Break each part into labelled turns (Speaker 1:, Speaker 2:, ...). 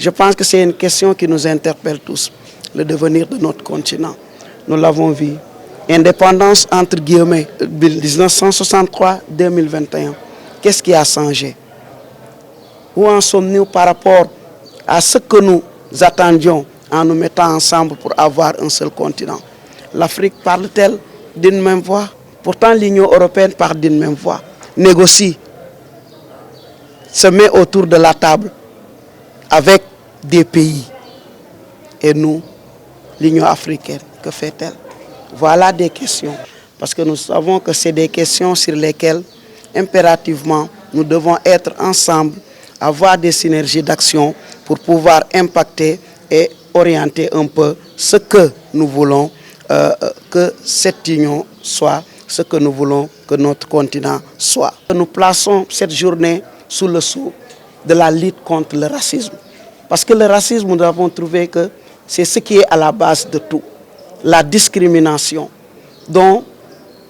Speaker 1: Je pense que c'est une question qui nous interpelle tous, le devenir de notre continent. Nous l'avons vu. Indépendance entre guillemets, 1963-2021. Qu'est-ce qui a changé? Où en sommes-nous par rapport à ce que nous attendions en nous mettant ensemble pour avoir un seul continent? L'Afrique parle-t-elle d'une même voix? Pourtant l'Union européenne parle d'une même voix. Négocie, se met autour de la table avec des pays. Et nous, l'Union africaine, que fait-elle? Voilà des questions. Parce que nous savons que c'est des questions sur lesquelles, impérativement, nous devons être ensemble, avoir des synergies d'action pour pouvoir impacter et orienter un peu ce que nous voulons que cette union soit, ce que nous voulons que notre continent soit. Nous plaçons cette journée sous le sceau de la lutte contre le racisme. Parce que le racisme, nous avons trouvé que c'est ce qui est à la base de tout. La discrimination dont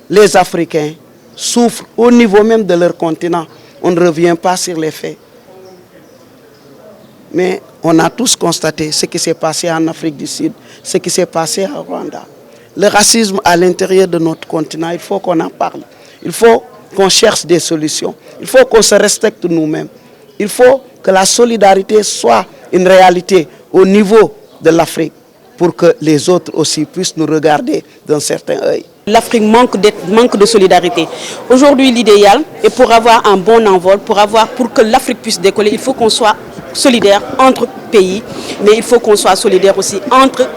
Speaker 1: les Africains souffrent au niveau même de leur continent. On ne revient pas sur les faits. Mais on a tous constaté ce qui s'est passé en Afrique du Sud, ce qui s'est passé au Rwanda. Le racisme à l'intérieur de notre continent, il faut qu'on en parle. Il faut qu'on cherche des solutions. Il faut qu'on se respecte nous-mêmes. Il faut que la solidarité soit une réalité au niveau de l'Afrique pour que les autres aussi puissent nous regarder d'un certain œil.
Speaker 2: L'Afrique manque de solidarité. Aujourd'hui, l'idéal est pour avoir un bon envol, pour que l'Afrique puisse décoller, il faut qu'on soit solidaire entre pays, mais il faut qu'on soit solidaire aussi entre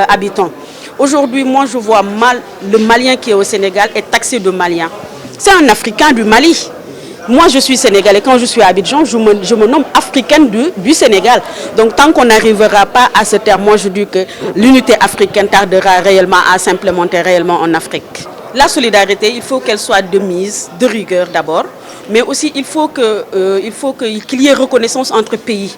Speaker 2: habitants. Aujourd'hui, moi, je vois mal le Malien qui est au Sénégal est taxé de Malien. C'est un Africain du Mali. Moi, je suis sénégalais. Quand je suis à Abidjan, je me nomme africaine du Sénégal. Donc, tant qu'on n'arrivera pas à ce terme, moi, je dis que l'unité africaine tardera réellement à s'implémenter réellement en Afrique. La solidarité, il faut qu'elle soit de mise, de rigueur d'abord, mais aussi il faut qu'il y ait reconnaissance entre pays.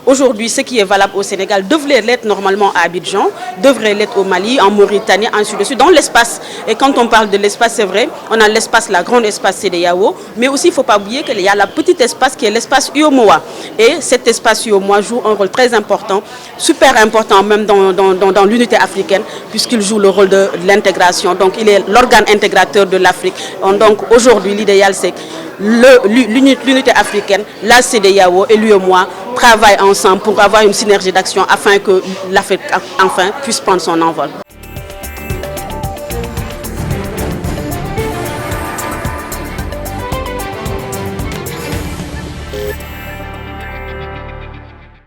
Speaker 2: Aujourd'hui, ce qui est valable au Sénégal devrait l'être normalement à Abidjan, devrait l'être au Mali, en Mauritanie, ainsi de suite, dans l'espace. Et quand on parle de l'espace, c'est vrai, on a l'espace, la grande espace CEDEAO, mais aussi il ne faut pas oublier qu'il y a la petite espace qui est l'espace UEMOA. Et cet espace UEMOA joue un rôle très important, super important même dans l'unité africaine, puisqu'il joue le rôle de l'intégration. Donc il est l'organe intégrateur de l'Afrique. Donc aujourd'hui, l'idéal c'est que l'unité africaine, la CEDEAO et l'UEMOA travaillent ensemble pour avoir une synergie d'action afin que l'Afrique enfin puisse prendre son envol.